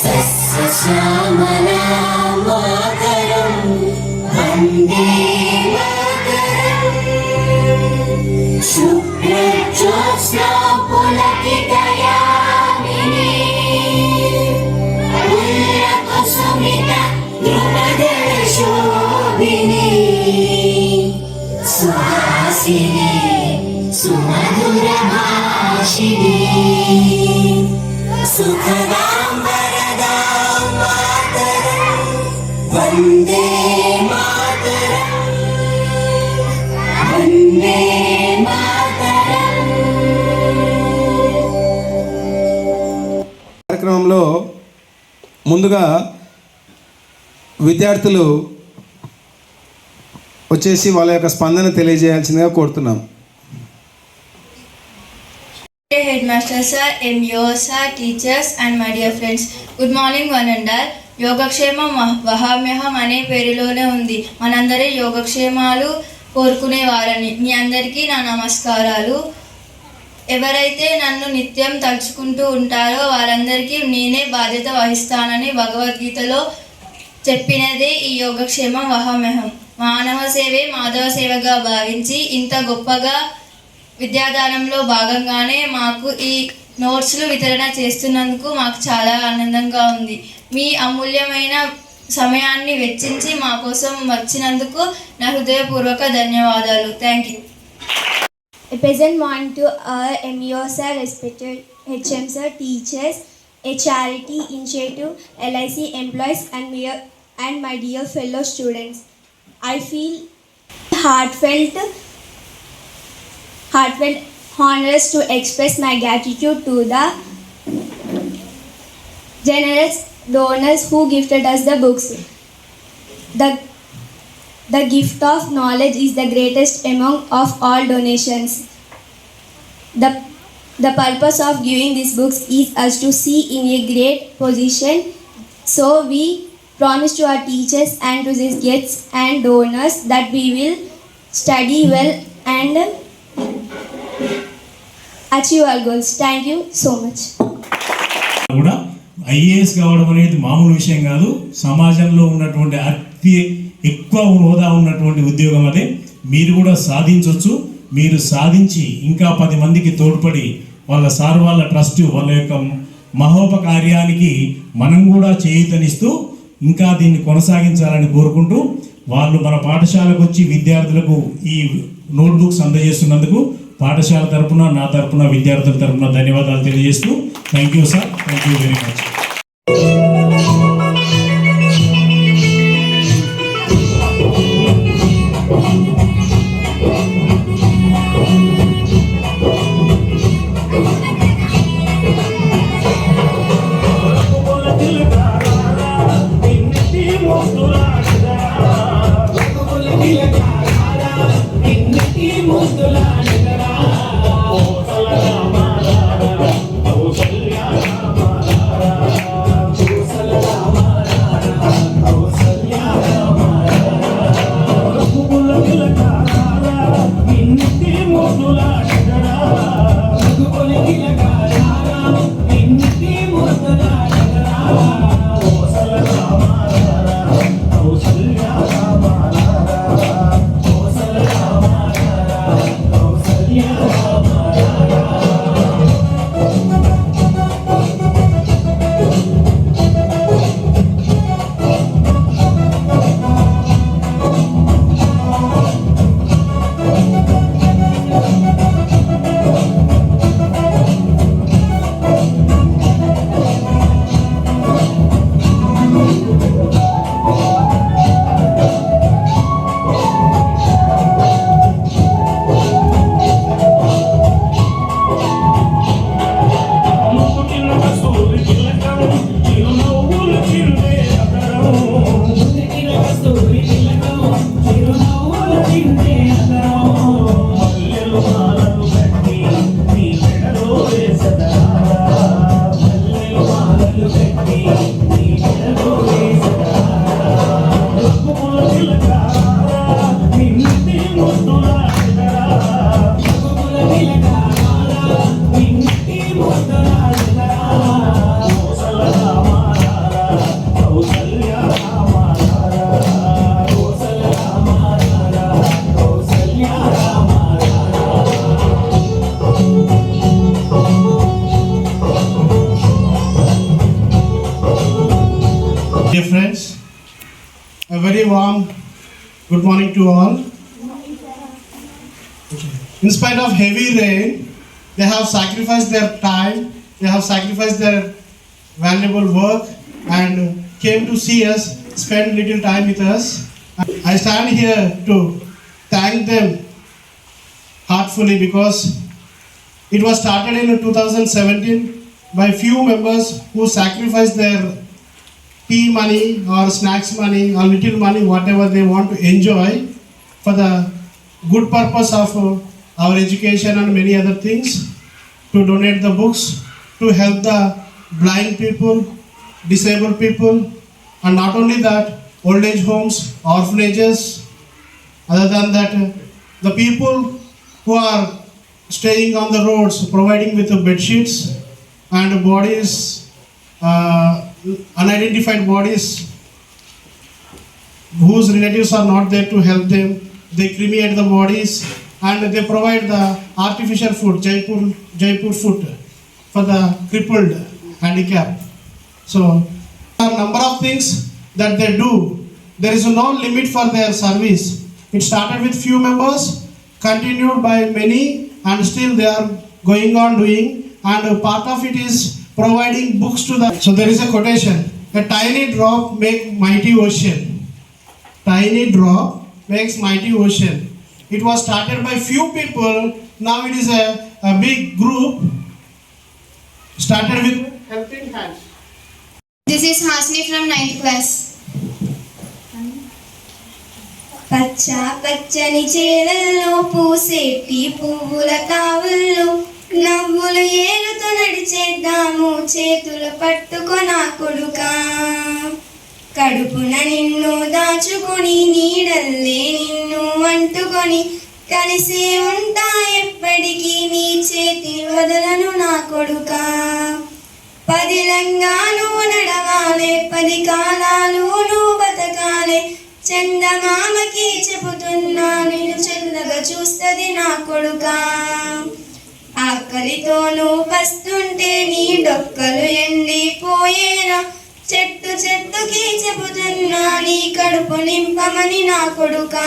सस्यश्यामलां मातरं वन्दे मातरम्। शुभ्रज्योत्स्ना पुलकितयामिनी पुल्लकुसुमिता द्रुमदलशोभिनी सुहासिनी सुमधुरभाषिणी सुखदां वरदां मातरं वन्दे मातरं वन्दे मातरं। కార్యక్రమంలో ముందుగా విద్యార్థులు వచ్చేసి వాళ్ళ యొక్క స్పందన తెలియజేయాల్సిందిగా కోరుతున్నాం. Headmaster sir, MO sir, teachers and my dear friends, good morning one and all. యోగక్షేమం వహామ్యహం అనే పేరులోనే ఉంది. మనందరి యోగక్షేమాలు కోరుకునే వారని మీ అందరికీ నా నమస్కారాలు. ఎవరైతే నన్ను నిత్యం తలుచుకుంటూ ఉంటారో వారందరికీ నేనే బాధ్యత వహిస్తానని భగవద్గీతలో చెప్పినదే ఈ యోగక్షేమం వహామ్యహం. మానవ సేవే మాధవ సేవగా భావించి ఇంత గొప్పగా విద్యాదానంలో భాగంగానే మాకు ఈ నోట్స్లు వితరణ చేస్తున్నందుకు మాకు చాలా ఆనందంగా ఉంది. మీ అమూల్యమైన సమయాన్ని వెచ్చించి మా కోసం వచ్చినందుకు నా హృదయపూర్వక ధన్యవాదాలు. Thank you. A pleasant morning to our MEO sir, respected HM sir, teachers, a charity initiative, LIC employees and my dear fellow students. I feel heartfelt honors to express my gratitude to the generous donors who gifted us the books. The gift of knowledge is the greatest among of all donations. The purpose of giving these books is us to see in a great position. So we promise to our teachers and to these guests and donors that we will study well and achieve our goals. Thank you so much. కూడా IAS కావడం అనేది మామూలు విషయం కాదు. సమాజంలో ఉన్నటువంటి అతి ఎక్కువ హోదా ఉన్నటువంటి ఉద్యోగం అదే. మీరు కూడా సాధించవచ్చు. మీరు సాధించి ఇంకా 10 మందికి తోడ్పడి వాళ్ళ సార్ వాళ్ళ ట్రస్ట్ వాళ్ళ యొక్క మహోపకార్యానికి మనం కూడా చేయూతనిస్తూ ఇంకా దీన్ని కొనసాగించాలని కోరుకుంటూ వాళ్ళు మన పాఠశాలకు వచ్చి విద్యార్థులకు ఈ నోట్బుక్స్ అందజేస్తున్నందుకు పాఠశాల తరపున నా తరపున విద్యార్థుల తరపున ధన్యవాదాలు తెలియజేస్తూ thank you sir. Thank you very much. A very warm good morning to all. In spite of heavy rain, they have sacrificed their time, they have sacrificed their valuable work and came to see us, spend little time with us. I stand here to thank them heartfully because it was started in 2017 by few members who sacrificed their tea money or snacks money or little money, whatever they want to enjoy for the good purpose of our education and many other things, to donate the books, to help the blind people, disabled people, and not only that, old age homes, orphanages. Other than that, the people who are staying on the roads, providing with the bed sheets and bodies, unidentified bodies whose relatives are not there to help them. They cremate the bodies and they provide the artificial food, Jaipur food for the crippled, handicapped. So there are a number of things that they do. There is no limit for their service. It started with few members, continued by many, and still they are going on doing, and a part of it is providing books to the. So there is a quotation: a tiny drop makes mighty ocean. Tiny drop makes mighty ocean. It was started by few people, now it is a big group, started with helping hands. This is Hasni from 9th class. పచ్చ పచ్చని చేలల్లో పూసేటి పువ్వుల తావుల్లో నవ్వులు ఏలుతూ నడిచేద్దాము చేతులు పట్టుకొనా కొడుకా. కడుపున నిన్ను దాచుకొని నీడల్లే నిన్ను అంటుకొని కలిసే ఉంటా ఎప్పటికీ నీ చేతి వదలను నా కొడుకా. 10 లంగాలు నడవాలే 10 కాలాలు నువ్వు బతకాలే చందమామకి చెబుతున్నా నిన్ను చల్లగా చూస్తది నా కొడుకా. ఆకలితో నువ్వు పస్తుంటే నీ డొక్కలు ఎండిపోయేనా చెట్టు చెట్టుకి చెబుతున్నా నీ కడుపు నింపమని నా కొడుకా.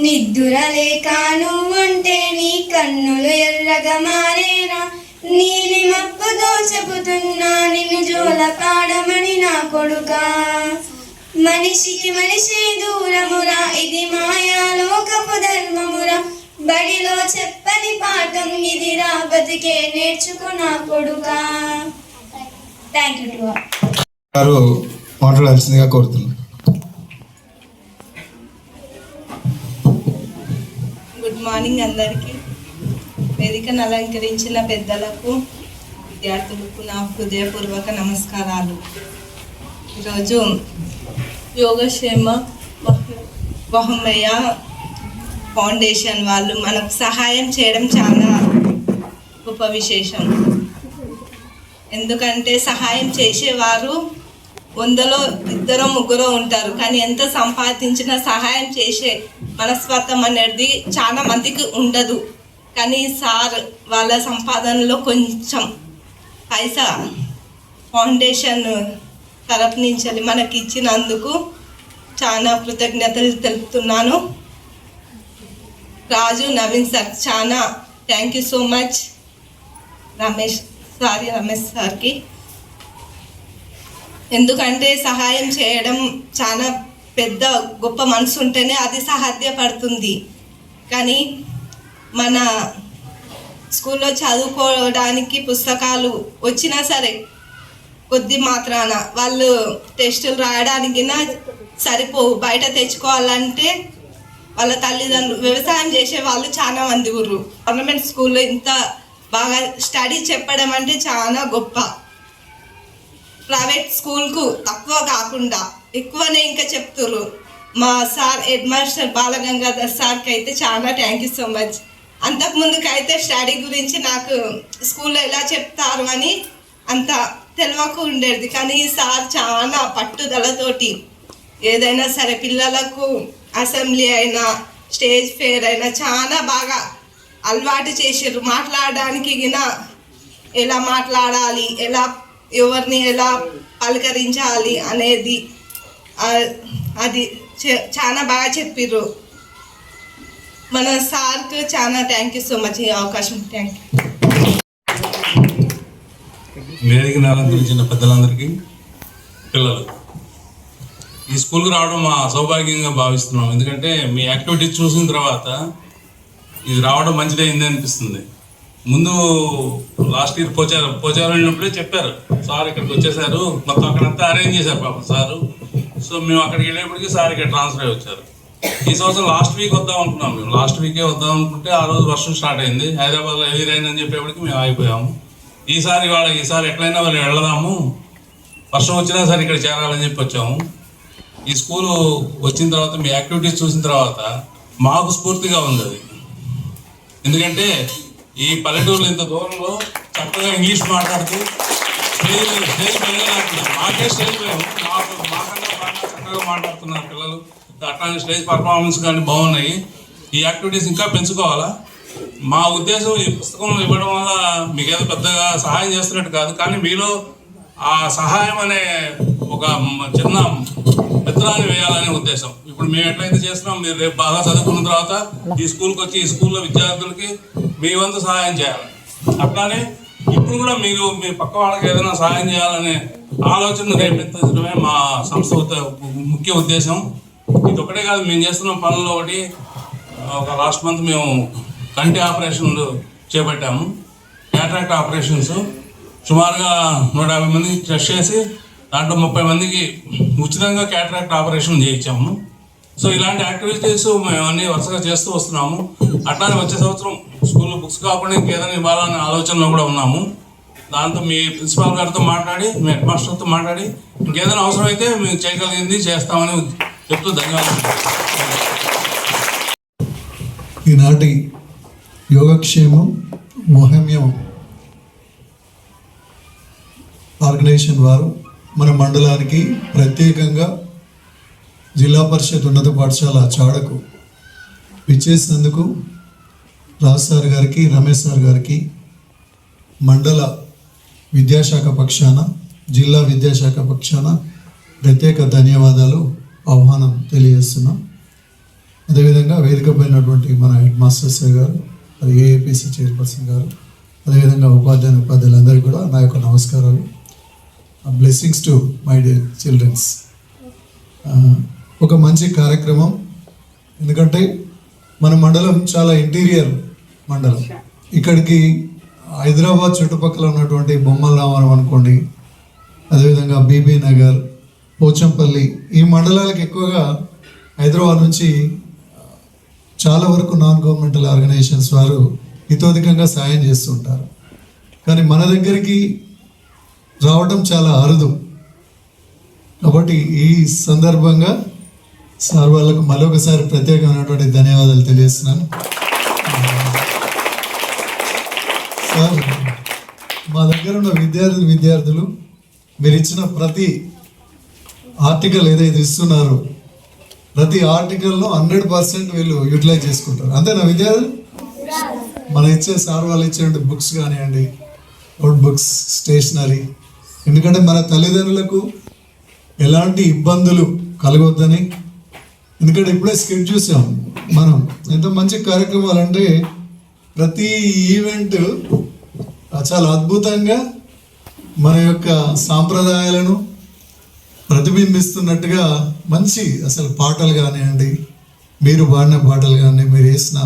నిద్దుర లేక నువ్వుంటే నీ కన్నులు ఎర్రగా మారేనా నీలి మబ్బుతో చెబుతున్నా నిన్ను జోల పాడమని నా కొడుకా. మనిషికి మనిషి దూరమురా ఇది మాయాలోకపు ధర్మమురా బడిలో చెప్పని పాఠం ఇదిరా బతికే నేర్చుకో నా కొడుకా. Thank you to all. గారు మాట్లాడాల్సిందిగా కోరుతున్నాను. గుడ్ మార్నింగ్ అందరికీ. వేదికను అలంకరించిన పెద్దలకు, విద్యార్థులకు నా హృదయపూర్వక నమస్కారాలు. ఈరోజు యోగక్షేమ వహమయ్య ఫౌండేషన్ వాళ్ళు మనకు సహాయం చేయడం చాలా గొప్ప విశేషం. ఎందుకంటే సహాయం చేసేవారు 100లో 2 3 ఉంటారు, కానీ ఎంత సంపాదించినా సహాయం చేసే మనస్తత్వం అనేది చాలా మందికి ఉండదు. కానీ సార్ వాళ్ళ సంపాదనలో కొంచెం పైసా ఫౌండేషన్ తరపు నుంచి మనకి ఇచ్చినందుకు చాలా కృతజ్ఞతలు తెలుపుతున్నాను. రాజు నవీన్ సార్ చాలా thank you so much. Ramesh సార్కి ఎందుకంటే సహాయం చేయడం చాలా పెద్ద గొప్ప మనసు ఉంటేనే అది సాధ్యపడుతుంది. కానీ మన స్కూల్లో చదువుకోవడానికి పుస్తకాలు వచ్చినా సరే కొద్ది మాత్రాన వాళ్ళు టెస్టులు రాయడానికి సరిపోవు. బయట తెచ్చుకోవాలంటే వాళ్ళ తల్లిదండ్రులు వ్యవసాయం చేసే వాళ్ళు చాలా మంది ఉర్రు. గవర్నమెంట్ స్కూల్లో ఇంత బాగా స్టడీ చెప్పడం అంటే చాలా గొప్ప. ప్రైవేట్ స్కూల్కు తక్కువ కాకుండా ఎక్కువనే ఇంకా చెప్తుర్రు. మా సార్ హెడ్ మాస్టర్ బాలగంగాధర్ సార్కి అయితే చాలా థ్యాంక్ యూ సో మచ్. అంతకుముందుకైతే స్టడీ గురించి నాకు స్కూల్లో ఎలా చెప్తారు అని అంత తెలియక ఉండేది. కానీ సార్ చాలా పట్టుదలతోటి ఏదైనా సరే పిల్లలకు అసెంబ్లీ అయినా స్టేజ్ ఫేర్ అయినా చాలా బాగా అలవాటు చేసారు. మాట్లాడడానికి ఎలా మాట్లాడాలి, ఎవరిని ఎలా పలకరించాలి అనేది అది చాలా బాగా చెప్పిర్రు. మన సార్కు చాలా థ్యాంక్ యూ సో మచ్ ఈ అవకాశం. Thank you. వేదిక అలంకరించిన పెద్దలందరికీ, పిల్లలు, ఈ స్కూల్కి రావడం మా సౌభాగ్యంగా భావిస్తున్నాం. ఎందుకంటే మీ యాక్టివిటీస్ చూసిన తర్వాత ఇది రావడం మంచిదైంది అనిపిస్తుంది. ముందు లాస్ట్ ఇయర్ పోచారం వెళ్ళినప్పుడే చెప్పారు, సార్ ఇక్కడికి వచ్చేసారు, మొత్తం అక్కడంతా అరేంజ్ చేశారు పాప సారు. సో మేము అక్కడికి వెళ్ళేప్పటికీ సార్ ఇక్కడ ట్రాన్స్ఫర్ అయ్యి వచ్చారు. ఈ సంవత్సరం లాస్ట్ వీక్ వద్దాం అనుకున్నాం. మేము లాస్ట్ వీకే వద్దాం అనుకుంటే ఆ రోజు వర్షం స్టార్ట్ అయింది. హైదరాబాద్లో హెవీ రైన్ అని చెప్పేప్పటికి మేము ఆగిపోయాము. ఈసారి ఎట్లయినా వాళ్ళు వెళ్దాము, వర్షం వచ్చినా సరే ఇక్కడ చేరాలని చెప్పి వచ్చాము. ఈ స్కూలు వచ్చిన తర్వాత మీ యాక్టివిటీస్ చూసిన తర్వాత మాకు స్ఫూర్తిగా ఉంది అది. ఎందుకంటే ఈ పల్లెటూరులో ఇంత దూరంలో చక్కగా ఇంగ్లీష్ మాట్లాడుతూ స్టేజ్ మాకే స్టేజ్ మేము మాకన్నా బాగా చక్కగా మాట్లాడుతున్నారు పిల్లలు. అట్లాంటి స్టేజ్ పర్ఫార్మెన్స్ కానీ బాగున్నాయి. ఈ యాక్టివిటీస్ ఇంకా పెంచుకోవాలా. మా ఉద్దేశం ఈ పుస్తకం ఇవ్వడం వల్ల మీకు ఏదో పెద్దగా సహాయం చేస్తున్నట్టు కాదు, కానీ మీలో ఆ సహాయం అనే ఒక చిన్న విత్తనాన్ని వేయాలనే ఉద్దేశం. ఇప్పుడు మేము ఎట్లయితే చేస్తున్నాం, మీరు రేపు బాగా చదువుకున్న తర్వాత ఈ స్కూల్కి వచ్చి ఈ స్కూల్లో విద్యార్థులకి మీ వంతు సహాయం చేయాలి. అట్లానే ఇప్పుడు కూడా మీరు మీ పక్క వాళ్ళకి ఏదైనా సహాయం చేయాలనే ఆలోచన రేపెత్తడమే మా సంస్థ ముఖ్య ఉద్దేశం. ఇది ఒకటే కాదు, మేము చేస్తున్న పనుల్లో ఒకటి, ఒక లాస్ట్ మంత్ మేము కంటి ఆపరేషన్లు చేపట్టాము. క్యాటరాక్ట్ ఆపరేషన్స్ సుమారుగా 150 మందికి టెస్ట్ చేసి దాంట్లో 30 మందికి ఉచితంగా క్యాటరాక్ట్ ఆపరేషన్ చేయించాము. సో ఇలాంటి యాక్టివిటీస్ మేము అన్నీ వరుసగా చేస్తూ వస్తున్నాము. అట్లానే వచ్చే సంవత్సరం స్కూల్లో బుక్స్ కాకుండా ఇంకేదైనా ఇవ్వాలనే ఆలోచనలో కూడా ఉన్నాము. దాంతో మీ ప్రిన్సిపాల్ గారితో మాట్లాడి, మీ హెడ్ మాస్టర్తో మాట్లాడి ఇంకేదైనా అవసరం అయితే మేము చేయగలిగింది చేస్తామని చెప్తూ ధన్యవాదాలు. ఈనాటి యోగక్షేమం మోహమ్యం ఆర్గనైజేషన్ వారు మన మండలానికి ప్రత్యేకంగా జిల్లా పరిషత్ ఉన్నత పాఠశాల చాడకు విచ్చేసినందుకు రాజ్ సార్ గారికి, రమేష్ సార్ గారికి మండల విద్యాశాఖ పక్షాన, జిల్లా విద్యాశాఖ పక్షాన ప్రత్యేక ధన్యవాదాలు, ఆహ్వానం తెలియజేస్తున్నాం. అదేవిధంగా వేదిక పైనటువంటి మన హెడ్ మాస్టర్ సార్ గారు, అది ఏఏపీసీ చైర్పర్సన్ గారు, అదేవిధంగా ఉపాధ్యాయులందరికీ కూడా నా యొక్క నమస్కారాలు. Blessings to my dear childrens. ఒక మంచి కార్యక్రమం. ఎందుకంటే మన మండలం చాలా ఇంటీరియర్ మండలం. ఇక్కడికి హైదరాబాద్ చుట్టుపక్కల ఉన్నటువంటి బొమ్మల రామవరం అనుకోండి, అదేవిధంగా బీబీ నగర్, పోచంపల్లి, ఈ మండలాలకు ఎక్కువగా హైదరాబాద్ నుంచి చాలా వరకు నాన్ గవర్నమెంటల్ ఆర్గనైజేషన్స్ వారు హితోధికంగా సాయం చేస్తుంటారు. కానీ మన దగ్గరికి రావడం చాలా అరుదు. కాబట్టి ఈ సందర్భంగా సార్ వాళ్ళకు మరొకసారి ప్రత్యేకమైనటువంటి ధన్యవాదాలు తెలియజేస్తున్నాను. సార్, మా దగ్గర ఉన్న విద్యార్థులు మీరు ఇచ్చిన ప్రతి ఆర్టికల్ ఏదైతే ఇస్తున్నారో ప్రతి ఆర్టికల్లో 100% వీళ్ళు యూటిలైజ్ చేసుకుంటారు. అంతేనా విద్యార్థులు? మనం ఇచ్చే సార్ వాళ్ళు ఇచ్చే బుక్స్ కానివ్వండి, నోట్ బుక్స్, స్టేషనరీ, ఎందుకంటే మన తల్లిదండ్రులకు ఎలాంటి ఇబ్బందులు కలగొద్దని. ఎందుకంటే ఇప్పుడే స్కిట్ చూసాం మనం, ఎంత మంచి కార్యక్రమాలు అంటే ప్రతి ఈవెంట్ చాలా అద్భుతంగా మన యొక్క సాంప్రదాయాలను ప్రతిబింబిస్తున్నట్టుగా మంచి అసలు పాటలు కానివ్వండి, మీరు పాడిన పాటలు కానివ్వండి, మీరు వేసిన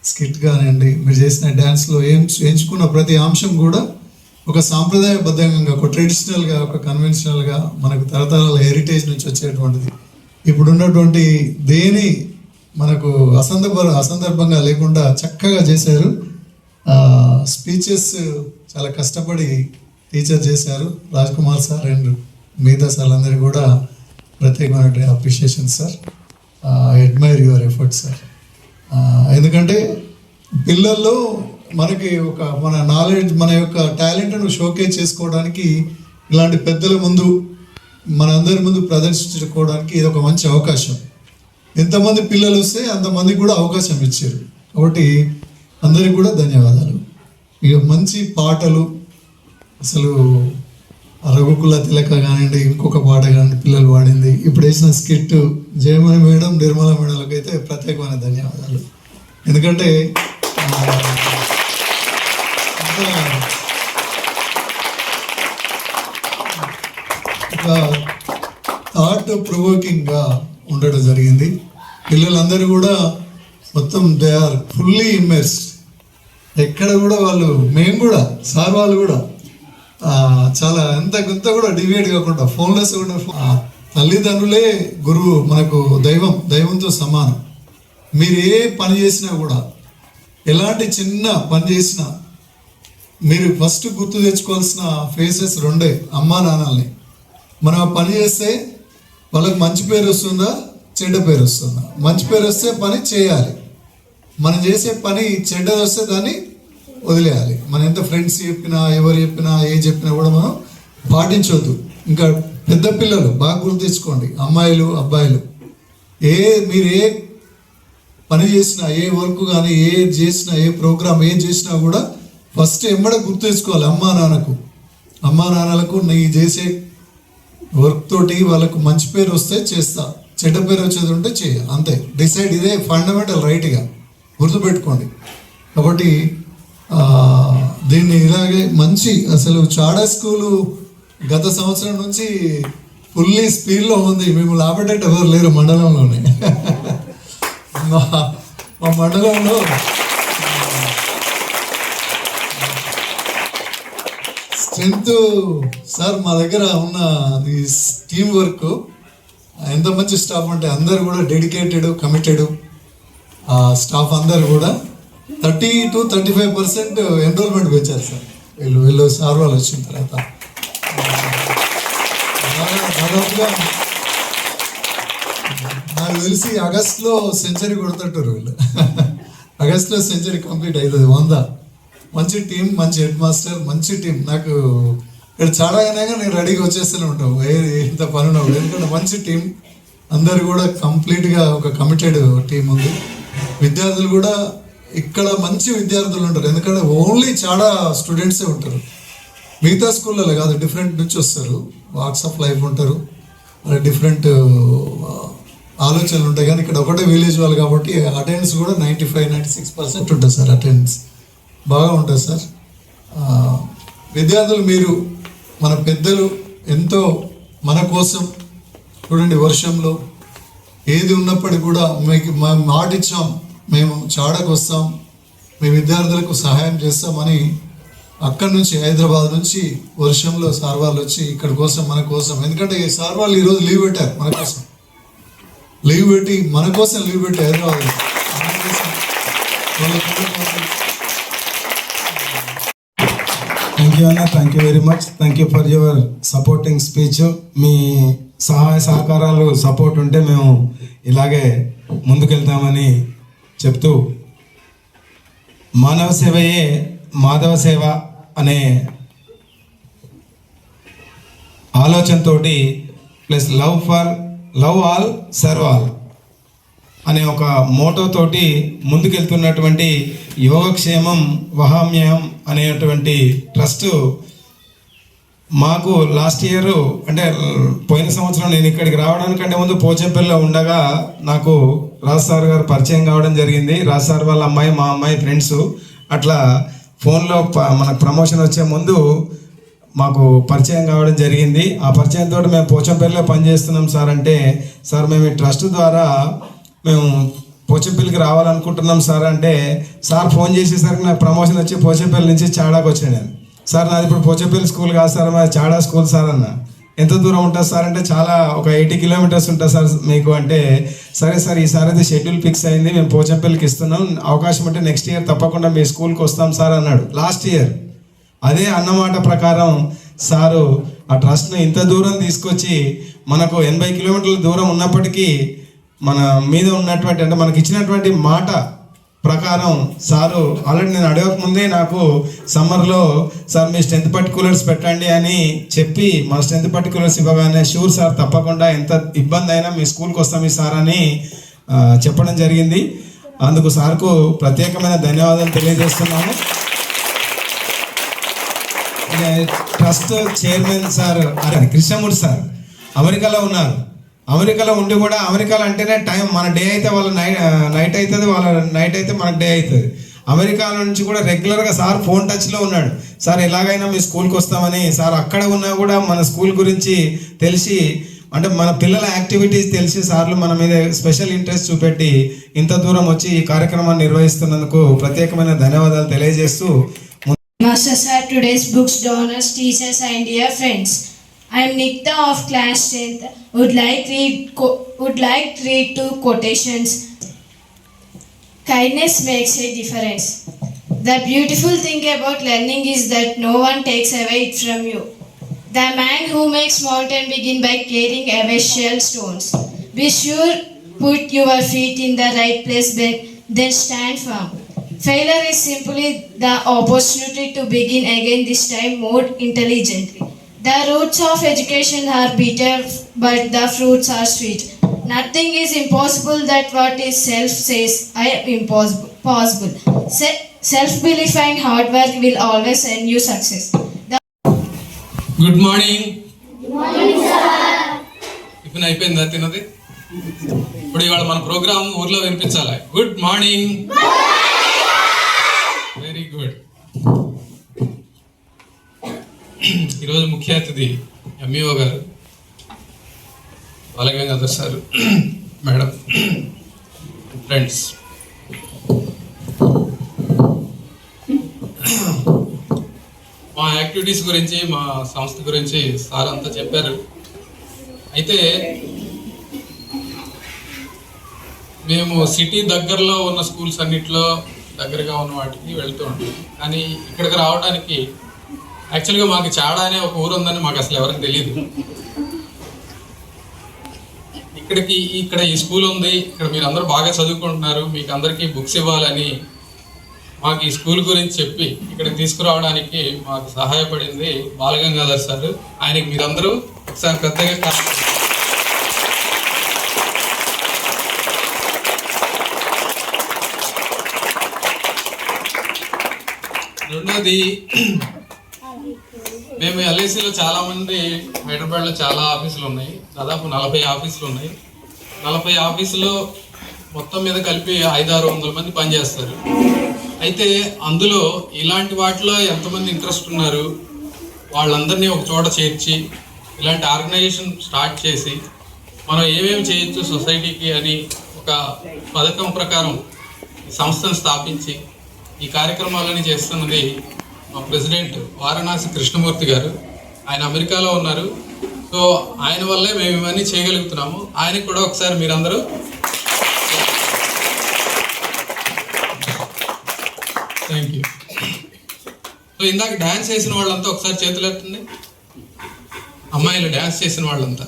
స్కిట్ కానివ్వండి, మీరు చేసిన డ్యాన్స్లో ఎంచుకున్న ప్రతి అంశం కూడా ఒక సాంప్రదాయబద్ధంగా, ఒక ట్రెడిషనల్గా, ఒక కన్వెన్షనల్గా మనకు తరతరాల హెరిటేజ్ నుంచి వచ్చేటువంటిది. ఇప్పుడు ఉన్నటువంటి దేని మనకు అసందర్భంగా లేకుండా చక్కగా చేశారు. స్పీచెస్ చాలా కష్టపడి టీచర్ చేశారు. రాజ్ కుమార్ సార్ అండ్ మిగతా సార్ అందరికీ కూడా ప్రత్యేకమైన appreciation sir. Admire your effort sir. ఎందుకంటే పిల్లల్లో మనకి ఒక మన నాలెడ్జ్, మన యొక్క టాలెంట్ను షోకేజ్ చేసుకోవడానికి ఇలాంటి పెద్దల ముందు, మనందరి ముందు ప్రదర్శించుకోవడానికి ఇది ఒక మంచి అవకాశం. ఎంతమంది పిల్లలు వస్తే అంతమందికి కూడా అవకాశం ఇచ్చారు. కాబట్టి అందరికీ కూడా ధన్యవాదాలు. ఇక మంచి పాటలు, అసలు రఘు రఘుకుల తిలక కానివ్వండి, ఇంకొక పాట కానివ్వండి పిల్లలు పాడింది, ఇప్పుడు వేసిన స్కిట్ జయమణి మేడం, నిర్మల మేడంలకు అయితే ప్రత్యేకమైన ధన్యవాదాలు. ఎందుకంటే థాట్ ప్రొవోకింగ్గా ఉండడం జరిగింది. పిల్లలందరూ కూడా మొత్తం దే ఆర్ ఫుల్లీ ఇమ్మర్స్డ్. ఎక్కడ కూడా వాళ్ళు, మేము కూడా సార్ వాళ్ళు కూడా చాలా ఎంత కొంత కూడా డివేట్ కాకుండా ఫోన్లెస్ కూడా తల్లిదండ్రులే గురువు, మనకు దైవంతో సమానం. మీరు ఏ పని చేసినా కూడా, ఎలాంటి చిన్న పని చేసినా మీరు ఫస్ట్ గుర్తు తెచ్చుకోవాల్సిన ఫేసెస్ రెండే, అమ్మా నాన్నల్ని. మనం ఆ పని చేస్తే వాళ్ళకి మంచి పేరు వస్తుందా, చెడ్డ పేరు వస్తుందా? మంచి పేరు వస్తే పని చేయాలి, మనం చేసే పని చెడ్డది వస్తే దాన్ని వదిలేయాలి. మనం ఎంత ఫ్రెండ్స్ చెప్పినా, ఎవరు చెప్పినా, ఏ చెప్పినా కూడా మనం పాటించవద్దు. ఇంకా పెద్ద పిల్లలు బాగా గుర్తు తెచ్చుకోండి, అమ్మాయిలు అబ్బాయిలు, మీరు ఏ పని చేసినా, ఏ వర్క్ కానీ ఏ చేసినా, ఏ ప్రోగ్రామ్ ఏం చేసినా కూడా ఫస్ట్ ఎమ్మడ గుర్తు తెచ్చుకోవాలి అమ్మా నాన్నలకు నీ చేసే వర్క్ తోటి వాళ్ళకు మంచి పేరు వస్తే చేస్తా, చెడ్డ పేరు వచ్చేది ఉంటే చేయ, అంతే. డిసైడ్, ఇదే ఫండమెంటల్ రైట్గా గుర్తుపెట్టుకోండి. కాబట్టి దీన్ని ఇలాగే మంచి, అసలు చాడా స్కూలు గత సంవత్సరం నుంచి ఫుల్లీ స్పీడ్లో ఉంది. మేము లాభటట్టు ఎవరు లేరు మండలంలోనే. మా మండలంలో స్ట్రెంత్ సార్, మా దగ్గర ఉన్న ఈ టీం వర్క్ ఎంత మంచి స్టాఫ్ అంటే అందరు కూడా డెడికేటెడ్, కమిటెడ్ స్టాఫ్. అందరు కూడా 30 to 35% ఎన్రోల్మెంట్ పెంచారు సార్ వీళ్ళు సార్ వాళ్ళు వచ్చిన తర్వాత. దాదాపుగా నాకు తెలిసి ఆగస్టులో సెంచరీ కొడుతుంటారు వీళ్ళు. ఆగస్టులో సెంచరీ కంప్లీట్ అవుతుంది. 100 మంచి టీం, మంచి హెడ్ మాస్టర్, మంచి టీం. నాకు ఇక్కడ చాలాగానే నేను రెడీగా వచ్చేస్తూనే ఉంటాం ఇంత పని ఉన్నప్పుడు. ఎందుకంటే మంచి టీం, అందరు కూడా కంప్లీట్గా ఒక కమిటెడ్ టీం ఉంది. విద్యార్థులు కూడా ఇక్కడ మంచి విద్యార్థులు ఉంటారు, ఎందుకంటే ఓన్లీ చాలా స్టూడెంట్సే ఉంటారు. మిగతా స్కూళ్ళలో కాదు, డిఫరెంట్ నుంచి వస్తారు, వాక్స్ ఆఫ్ లైఫ్ ఉంటారు, డిఫరెంట్ ఆలోచనలు ఉంటాయి. కానీ ఇక్కడ ఒకటే విలేజ్ వాళ్ళు కాబట్టి అటెండెన్స్ కూడా 95-96% ఉంటుంది సార్. అటెండెన్స్ బాగా ఉంటుంది సార్. విద్యార్థులు, మీరు మన పెద్దలు ఎంతో మన కోసం చూడండి, వర్షంలో ఏది ఉన్నప్పటికీ కూడా మీకు మాట ఇచ్చాం, మేము చాడకు వస్తాం, మీ విద్యార్థులకు సహాయం చేస్తామని అక్కడి నుంచి హైదరాబాద్ నుంచి వర్షంలో సార్ వాళ్ళు వచ్చి ఇక్కడ కోసం, మన కోసం. ఎందుకంటే ఈ సార్ వాళ్ళు ఈరోజు లీవ్ పెట్టారు, మన కోసం లీవ్ పెట్టి హైదరాబాద్. థ్యాంక్ యూ అన్న, thank you very much. Thank you for your supporting speech. మీ సహాయ సహకారాలు, సపోర్ట్ ఉంటే మేము ఇలాగే ముందుకెళ్తామని చెప్తూ, మానవ సేవయే మాధవ సేవ అనే ఆలోచనతోటి plus love all serve all అనే ఒక మోటోతోటి ముందుకెళ్తున్నటువంటి యోగక్షేమం వహామ్యహం అనేటువంటి ట్రస్ట్ మాకు లాస్ట్ ఇయర్, అంటే పోయిన సంవత్సరం నేను ఇక్కడికి రావడానికంటే ముందు పోచంపల్లిలో ఉండగా నాకు రాజ్ సార్ గారు పరిచయం కావడం జరిగింది. రాజ్ సార్ వాళ్ళ అమ్మాయి, మా అమ్మాయి ఫ్రెండ్స్. అట్లా ఫోన్లో మనకు ప్రమోషన్ వచ్చే ముందు మాకు పరిచయం కావడం జరిగింది. ఆ పరిచయంతో మేము పోచంపల్లిలో పనిచేస్తున్నాం సార్ అంటే, సార్ మేము ఈ ట్రస్ట్ ద్వారా మేము పోచంపల్లికి రావాలనుకుంటున్నాం సార్ అంటే, సార్ ఫోన్ చేసేసరికి నాకు ప్రమోషన్ వచ్చి పోచంపల్లి నుంచి చాడాకు వచ్చాను నేను. సార్ నాది ఇప్పుడు పోచంపల్లి స్కూల్ కాదు సార్, మాది చాడా స్కూల్ సార్ అన్న. ఎంత దూరం ఉంటుంది సార్ అంటే, చాలా ఒక 80 kilometers ఉంటుంది సార్ మీకు అంటే, సరే సార్ ఈసారి అయితే షెడ్యూల్ ఫిక్స్ అయింది, మేము పోచంపల్లికి ఇస్తున్నాం, అవకాశం అంటే నెక్స్ట్ ఇయర్ తప్పకుండా మీ స్కూల్కి వస్తాం సార్ అన్నాడు లాస్ట్ ఇయర్. అదే అన్నమాట ప్రకారం సారు ఆ ట్రస్ట్ను ఇంత దూరం తీసుకొచ్చి, మనకు 80 kilometers దూరం ఉన్నప్పటికీ మన మీద ఉన్నటువంటి, అంటే మనకి ఇచ్చినటువంటి మాట ప్రకారం సారు ఆల్రెడీ నేను అడగకముందే నాకు సమ్మర్లో సార్ మీ స్ట్రెంత్ పర్టికులర్స్ పెట్టండి అని చెప్పి, మా స్ట్రెంత్ పర్టికులర్స్ ఇవ్వగానే షూర్ సార్ తప్పకుండా ఎంత ఇబ్బంది అయినా మీ స్కూల్కి వస్తాం ఈ సార్ అని చెప్పడం జరిగింది. అందుకు సార్కు ప్రత్యేకమైన ధన్యవాదాలు తెలియజేస్తున్నాను. Trust chairman sir Krishnamurthy sir అమెరికాలో ఉన్నారు. అమెరికాలో ఉండి కూడా అమెరికాలో అంటేనే టైం, మన డే అయితే వాళ్ళ నైట్ అవుతుంది, వాళ్ళ నైట్ అయితే మనకు డే అవుతుంది. అమెరికా నుంచి కూడా రెగ్యులర్గా సార్ ఫోన్ టచ్లో ఉన్నాడు. సార్ ఎలాగైనా మీ స్కూల్కి వస్తామని. సార్ అక్కడ ఉన్నా కూడా మన స్కూల్ గురించి తెలిసి, అంటే మన పిల్లల యాక్టివిటీస్ తెలిసి సార్లు మన మీద స్పెషల్ ఇంట్రెస్ట్ చూపెట్టి ఇంత దూరం వచ్చి ఈ కార్యక్రమాన్ని నిర్వహిస్తున్నందుకు ప్రత్యేకమైన ధన్యవాదాలు తెలియజేస్తూ, Master Sir, today's books, donors, teachers and dear friends. I am Nikta of class 10th. Would like read two quotations. Kindness makes a difference. The beautiful thing about learning is that no one takes away it from you. The man who makes mountain begin by carrying away shell stones. Be sure put your feet in the right place, then stand firm. Failure is simply the opportunity to begin again, this time more intelligently. The roots of education are bitter, but the fruits are sweet. Nothing is impossible that what is self says I am possible. Self-belief and hard work will always earn you success. Good morning. ఇప్పుడు అయిపోయిందా తిన్నది? ఇప్పుడు ఇవాళ మన programme ఊర్లో వినిపించాలి. Good morning. Very good. ఈరోజు ముఖ్య అతిథి ఎంఈఓ గారు, బాలగంగాధర్ సార్, మేడం, ఫ్రెండ్స్. మా యాక్టివిటీస్ గురించి, మా సంస్థ గురించి సార్ అంతా చెప్పారు. అయితే మేము సిటీ దగ్గరలో ఉన్న స్కూల్స్ అన్నిట్లో దగ్గరగా ఉన్న వాటికి వెళ్తూ ఉంటాం. కానీ ఇక్కడికి రావడానికి యాక్చువల్గా మాకు చాడా అనే ఒక ఊరు ఉందని మాకు అసలు ఎవరికి తెలియదు. ఇక్కడ ఈ స్కూల్ ఉంది, ఇక్కడ మీరు అందరూ బాగా చదువుకుంటున్నారు, మీకు అందరికీ బుక్స్ ఇవ్వాలని మాకు ఈ స్కూల్ గురించి చెప్పి ఇక్కడికి తీసుకురావడానికి మాకు సహాయపడింది బాలగంగాధర్ సార్. ఆయనకి మీరందరూ ఒకసారి పెద్దగా. రెండోది, మేము ఎల్ఐసిలో చాలామంది, హైదరాబాద్లో చాలా ఆఫీసులు ఉన్నాయి, దాదాపు 40 ఆఫీసులు ఉన్నాయి. 40 ఆఫీసులో మొత్తం మీద కలిపి 500-600 మంది పనిచేస్తారు. అయితే అందులో ఇలాంటి వాటిలో ఎంతమంది ఇంట్రెస్ట్ ఉన్నారు, వాళ్ళందరినీ ఒక చోట చేర్చి ఇలాంటి ఆర్గనైజేషన్ స్టార్ట్ చేసి మనం ఏమేమి చేయొచ్చు సొసైటీకి అని ఒక పథకం ప్రకారం సంస్థను స్థాపించి ఈ కార్యక్రమాలని చేస్తున్నది మా ప్రెసిడెంట్ వారణాసి కృష్ణమూర్తి గారు. ఆయన అమెరికాలో ఉన్నారు. సో ఆయన వల్లే మేము ఇవన్నీ చేయగలుగుతున్నాము. ఆయనకు కూడా ఒకసారి మీరందరూ థ్యాంక్ యూ. సో ఇందాక డ్యాన్స్ చేసిన వాళ్ళంతా ఒకసారి చేతులు ఎత్తండి. అమ్మాయిలు డ్యాన్స్ చేసిన వాళ్ళంతా,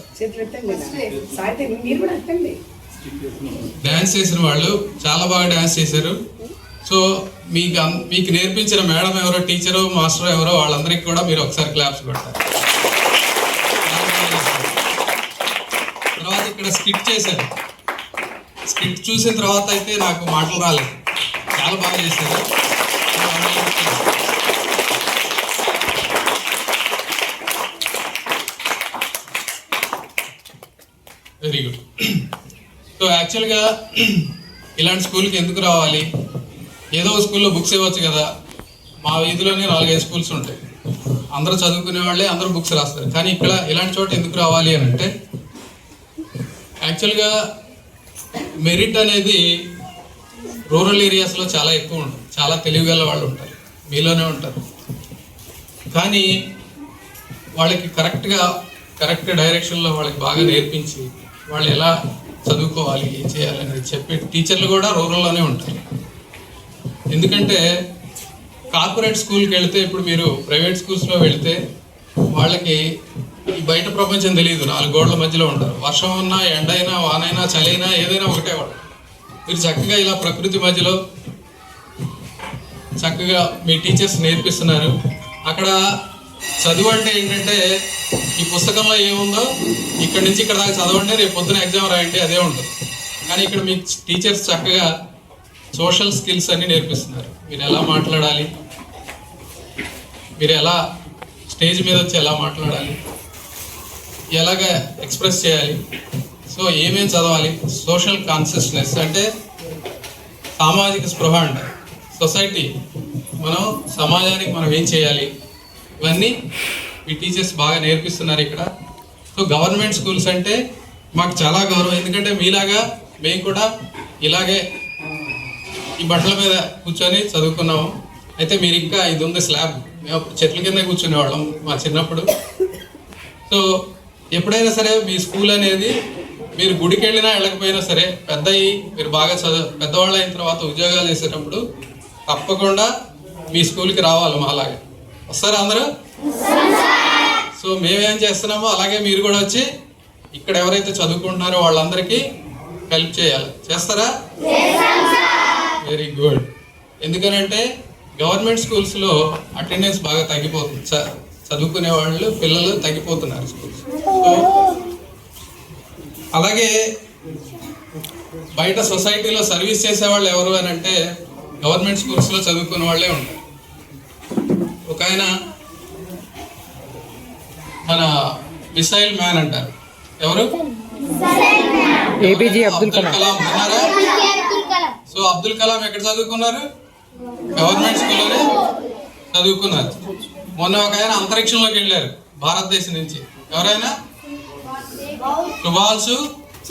డ్యాన్స్ చేసిన వాళ్ళు చాలా బాగా డ్యాన్స్ చేశారు. సో మీకు నేర్పించిన మేడం ఎవరో, టీచరు, మాస్టర్ ఎవరో, వాళ్ళందరికీ కూడా మీరు ఒకసారి క్లాప్స్ కొడతారు. తర్వాత ఇక్కడ స్కిట్ చేశారు. స్కిట్ చూసిన తర్వాత అయితే నాకు మాటలు రాలేదు, చాలా బాగా చేశారు. Very good. సో యాక్చువల్గా ఇలాంటి స్కూల్కి ఎందుకు రావాలి? ఏదో స్కూల్లో బుక్స్ ఇవ్వచ్చు కదా. మా వీధిలోనే 4-5 స్కూల్స్ ఉంటాయి, అందరూ చదువుకునే వాళ్ళే, అందరూ బుక్స్ రాస్తారు. కానీ ఇక్కడ ఇలాంటి చోట ఎందుకు రావాలి అని అంటే, యాక్చువల్గా మెరిట్ అనేది రూరల్ ఏరియాస్లో చాలా ఎక్కువ ఉంటుంది. చాలా తెలివిగల వాళ్ళు ఉంటారు, మీలోనే ఉంటారు. కానీ వాళ్ళకి కరెక్ట్ డైరెక్షన్లో వాళ్ళకి బాగా నేర్పించి వాళ్ళు ఎలా చదువుకోవాలి, ఏం చేయాలనేది చెప్పే టీచర్లు కూడా రూరల్లోనే ఉంటారు. ఎందుకంటే కార్పొరేట్ స్కూల్కి వెళ్తే, ఇప్పుడు మీరు ప్రైవేట్ స్కూల్స్లో వెళ్తే వాళ్ళకి ఈ బయట ప్రపంచం తెలియదు, 4 గోడల మధ్యలో ఉంటారు. వర్షం ఉన్నా, ఎండ అయినా, వానైనా, చలి అయినా, ఏదైనా ఒకటే వాళ్ళు. మీరు చక్కగా ఇలా ప్రకృతి మధ్యలో చక్కగా మీ టీచర్స్ నేర్పిస్తున్నారు. అక్కడ చదువు అంటే ఏంటంటే, ఈ పుస్తకంలో ఏముందో ఇక్కడి నుంచి ఇక్కడ దాకా చదవండి, రేపు పొద్దున ఎగ్జామ్ రాయండి, అదే ఉంటుంది. కానీ ఇక్కడ మీ టీచర్స్ చక్కగా సోషల్ స్కిల్స్ అన్ని నేర్పిస్తున్నారు. మీరు ఎలా మాట్లాడాలి, మీరు ఎలా స్టేజ్ మీద వచ్చి ఎలా మాట్లాడాలి, ఎలాగ ఎక్స్ప్రెస్ చేయాలి, సో ఏమేమి చదవాలి, సోషల్ కాన్షియస్నెస్ అంటే సామాజిక స్పృహ అంట, సొసైటీ మనం సమాజానికి మనం ఏం చేయాలి, ఇవన్నీ మీ టీచర్స్ బాగా నేర్పిస్తున్నారు ఇక్కడ. సో గవర్నమెంట్ స్కూల్స్ అంటే మాకు చాలా గౌరవం, ఎందుకంటే మీలాగా మేము కూడా ఇలాగే ఈ బట్టల మీద కూర్చొని చదువుకున్నాము. అయితే మీరు ఇంకా ఇది ఉంది స్లాబ్, మేము చెట్ల కింద కూర్చునేవాళ్ళం మా చిన్నప్పుడు. సో ఎప్పుడైనా సరే మీ స్కూల్ అనేది మీరు గుడికి వెళ్ళినా వెళ్ళకపోయినా సరే మీరు బాగా పెద్దవాళ్ళు అయిన తర్వాత ఉద్యోగాలు చేసేటప్పుడు తప్పకుండా మీ స్కూల్కి రావాలి. మా అలాగే వస్తారా అందరూ? సో మేమేం చేస్తున్నామో అలాగే మీరు కూడా వచ్చి ఇక్కడ ఎవరైతే చదువుకుంటున్నారో వాళ్ళందరికీ హెల్ప్ చేయాలి. చేస్తారా? Very good. ఎందుకనంటే గవర్నమెంట్ స్కూల్స్లో అటెండెన్స్ బాగా తగ్గిపోతుంది, చదువుకునే వాళ్ళు పిల్లలు తగ్గిపోతున్నారు స్కూల్స్. సో అలాగే బయట సొసైటీలో సర్వీస్ చేసేవాళ్ళు ఎవరు అని అంటే గవర్నమెంట్ స్కూల్స్లో చదువుకునే వాళ్ళే ఉంటారు. ఒక ఆయన మన మిసైల్ మ్యాన్ అంటారు, ఎవరు? ఏపీజే అబ్దుల్ కలాం. విన్నారా? సో అబ్దుల్ కలాం ఎక్కడ చదువుకున్నారు? గవర్నమెంట్ స్కూల్లోనే చదువుకున్నారు. మొన్న ఒక ఆయన అంతరిక్షంలోకి వెళ్ళారు భారతదేశం నుంచి, ఎవరైనా? సుభాష్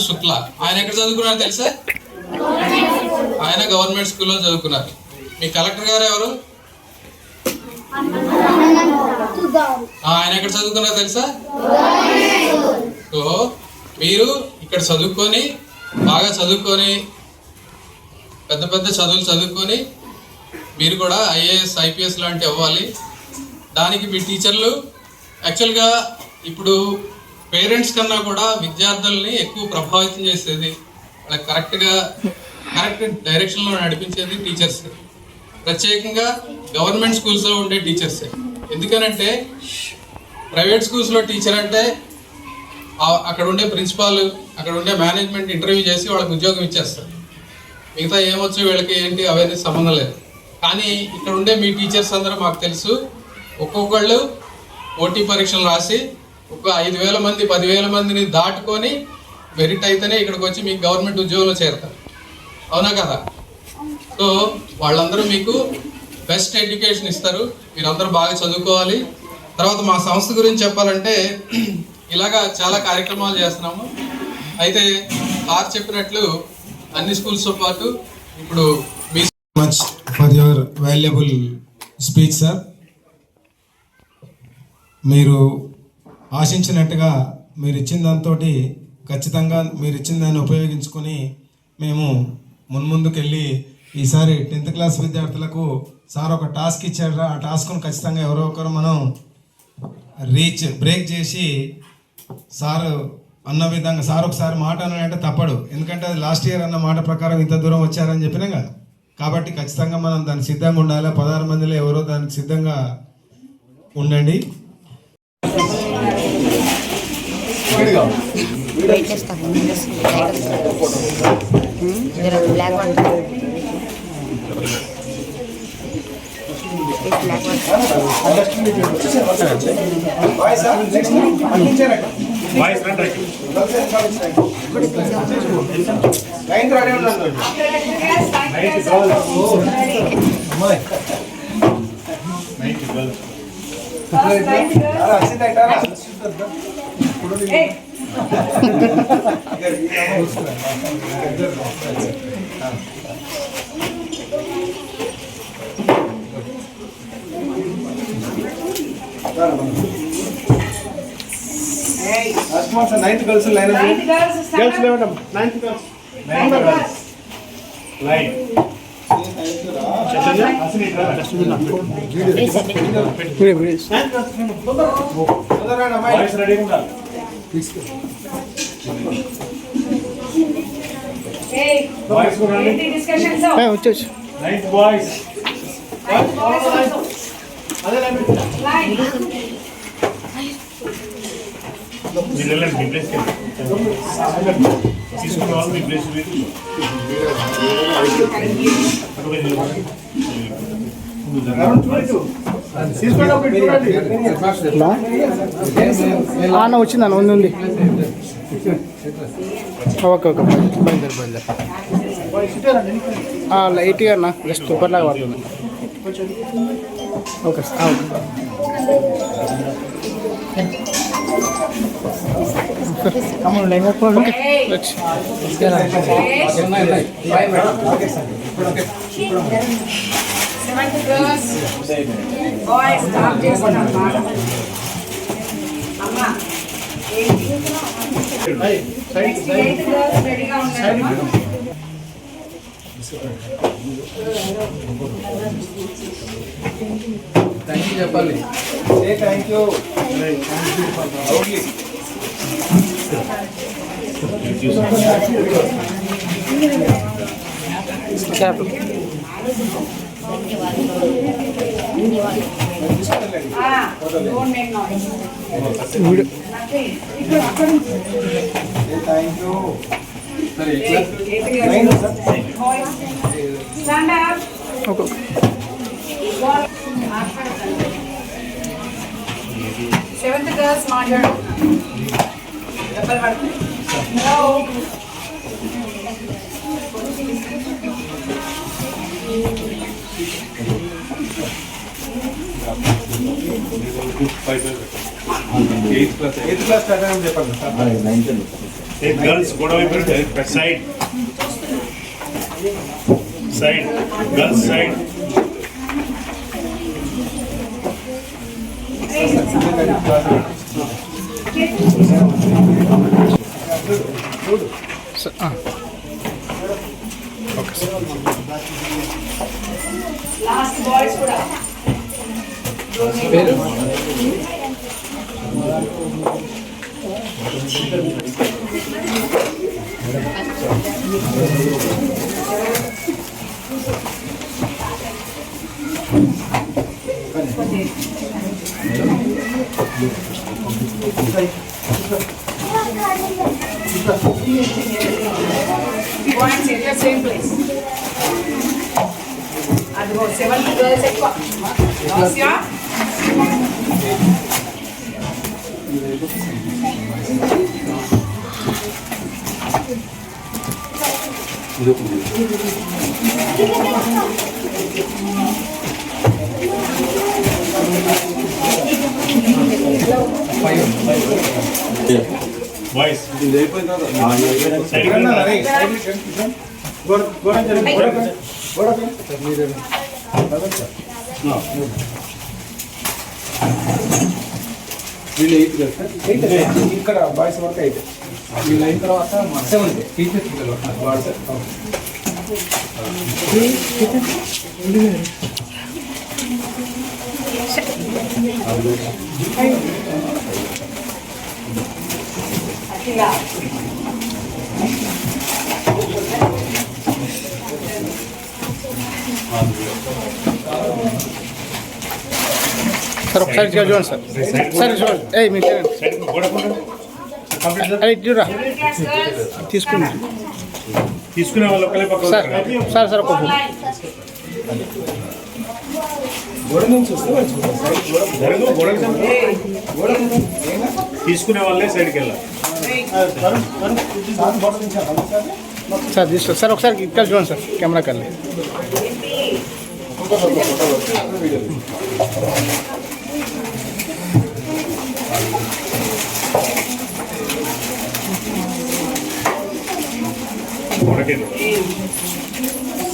శుక్లా. ఆయన ఎక్కడ చదువుకున్నారు తెలుసా? ఆయన గవర్నమెంట్ స్కూల్లో చదువుకున్నారు. మీ కలెక్టర్ గారు ఎవరు? ఆయన ఎక్కడ చదువుకున్నారు తెలుసా? సో మీరు ఇక్కడ చదువుకొని బాగా చదువుకొని పెద్ద పెద్ద చదువులు చదువుకొని మీరు కూడా ఐఏఎస్ ఐపీఎస్ లాంటివి అవ్వాలి. దానికి మీ టీచర్లు యాక్చువల్గా ఇప్పుడు పేరెంట్స్ కన్నా కూడా విద్యార్థుల్ని ఎక్కువ ప్రభావితం చేసేది, వాళ్ళకి కరెక్ట్ డైరెక్షన్లో నడిపించేది టీచర్స్, ప్రత్యేకంగా గవర్నమెంట్ స్కూల్స్లో ఉండే టీచర్సే. ఎందుకనంటే ప్రైవేట్ స్కూల్స్లో టీచర్ అంటే అక్కడ ఉండే ప్రిన్సిపాల్, అక్కడ ఉండే మేనేజ్మెంట్ ఇంటర్వ్యూ చేసి వాళ్ళకి ఉద్యోగం ఇచ్చేస్తారు. మిగతా ఏమొచ్చు వీళ్ళకి ఏంటి అవన్నీ సంబంధం లేదు. కానీ ఇక్కడ ఉండే మీ టీచర్స్ అందరూ మాకు తెలుసు, ఒక్కొక్కళ్ళు పోటీ పరీక్షలు రాసి ఒక 5,000 మంది 10,000 మందిని దాటుకొని మెరిట్ అయితేనే ఇక్కడికి వచ్చి మీకు గవర్నమెంట్ ఉద్యోగంలో చేరతారు. అవునా కదా? సో వాళ్ళందరూ మీకు బెస్ట్ ఎడ్యుకేషన్ ఇస్తారు. మీరందరూ బాగా చదువుకోవాలి. తర్వాత మా సంస్థ గురించి చెప్పాలంటే ఇలాగా చాలా కార్యక్రమాలు చేస్తున్నాము. అయితే సార్ చెప్పినట్లు అన్ని స్కూల్స్తో పాటు ఇప్పుడు మీ much for your valuable speech sir. మీరు ఆశించినట్టుగా మీరు ఇచ్చిన దాంతో ఖచ్చితంగా మీరు ఇచ్చిన దాన్ని ఉపయోగించుకొని మేము మున్ముందుకెళ్ళి ఈసారి 10th క్లాస్ విద్యార్థులకు సార్ ఒక టాస్క్ ఇచ్చారు. ఆ టాస్క్ను ఖచ్చితంగా ఎవరో ఒకరు మనం బ్రేక్ చేసి సార్ అన్న విధంగా సార్ ఒకసారి మాట అన్నాడంటే తప్పడు, ఎందుకంటే అది లాస్ట్ ఇయర్ అన్న మాట ప్రకారం ఇంత దూరం వచ్చారని చెప్పినా కదా. కాబట్టి ఖచ్చితంగా మనం దానికి సిద్ధంగా ఉండాలి. 16 మందిలో ఎవరో దానికి సిద్ధంగా ఉండండి. నైన్త్ గర్ల్స్ లైన్ గర్ల్స్ లేవడం నైన్త్ గర్ల్స్ లైన్ వచ్చేసి నైన్త్ బాయ్స్ తీసుకుని అన్న వచ్చిందన్న ఉంది ఓకే ఓకే బయలుదేరి లైట్గా అన్న జస్ట్ సూపర్లాగా పడుతుంది ఓకే సార్ చెప్పాలి thank you Seventh girls model. Eighth class చెప్పండి సార్ గర్ల్స్ గొడవ side side girls side Last boys kuda. Go and sit at same place. Adigo, 7 girls ekwa. Nasya. Voice వీళ్ళు eighth కదా sir eighth ఇక్కడ boys వరకు అయితే వీళ్ళు అయిన తర్వాత సెవెంత్ టీచర్స్ పిల్లలు వాడు సార్ సార్ ఒకసారి చూడండి సార్ సార్ చూడండి ఏ మీరు అరే చూడరా తీసుకున్నా తీసుకునే వాళ్ళు ఒకళ్ళే పక్క సార్ సార్ సార్ ఒక తీసుకునే వాళ్ళే సైడ్కి వెళ్ళాలి సార్ తీసుకో సార్ ఒకసారి ఇక్కడ చూడండి సార్ కెమెరా కల్లి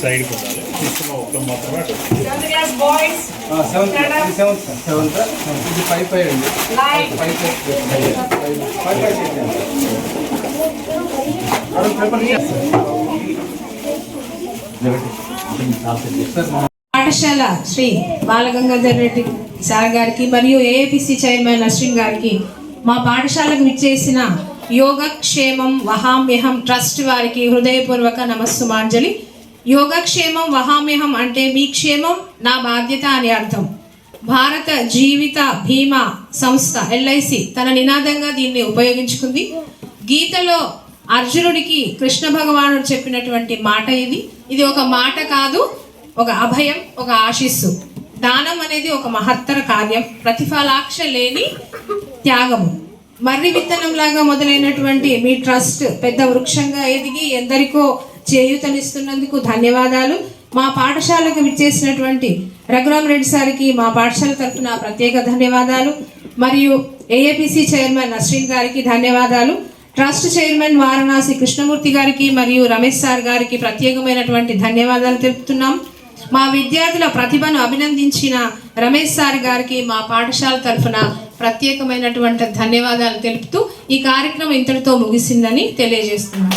సైడ్కి ఉండాలి తీసుకున్న ఒక్క మాత్రమే 7th class boys. సెవెంత్ ఇది 5 అండి Like. 5 పాఠశాల శ్రీ బాలగంగాధర్ రెడ్డి సార్ గారికి మరియు ఏఏపిసి చైర్మన్ అశ్విన్ గారికి మా పాఠశాలకు విచ్చేసిన యోగక్షేమం వహామ్యహం ట్రస్ట్ వారికి హృదయపూర్వక నమస్సుమాంజలి. యోగక్షేమం వహామ్యహం అంటే మీ క్షేమం నా బాధ్యత అని అర్థం. భారత జీవిత బీమా సంస్థ ఎల్ఐసి తన నినాదంగా దీన్ని ఉపయోగించుకుంది. గీతలో అర్జునుడికి కృష్ణ భగవానుడు చెప్పినటువంటి మాట ఇది ఒక మాట కాదు, ఒక అభయం, ఒక ఆశీస్సు. దానం అనేది ఒక మహత్తర కార్యం, ప్రతిఫలాక్ష లేని త్యాగము. మర్రి విత్తనంలాగా మొదలైనటువంటి మీ ట్రస్ట్ పెద్ద వృక్షంగా ఎదిగి ఎందరికో చేయూతనిస్తున్నందుకు ధన్యవాదాలు. మా పాఠశాలకు విచ్చేసినటువంటి రఘురామ్ రెడ్డి సార్కి మా పాఠశాల తరఫున ప్రత్యేక ధన్యవాదాలు. మరియు ఏఏపిసి చైర్మన్ నస్రీన్ గారికి ధన్యవాదాలు. ట్రస్ట్ చైర్మన్ వారణాసి కృష్ణమూర్తి గారికి మరియు రమేష్ సార్ గారికి ప్రత్యేకమైనటువంటి ధన్యవాదాలు తెలుపుతున్నాం. మా విద్యార్థుల ప్రతిభను అభినందించిన రమేష్ సార్ గారికి మా పాఠశాల తరఫున ప్రత్యేకమైనటువంటి ధన్యవాదాలు తెలుపుతూ ఈ కార్యక్రమం ఇంతటితో ముగిసిందని తెలియజేస్తున్నాం.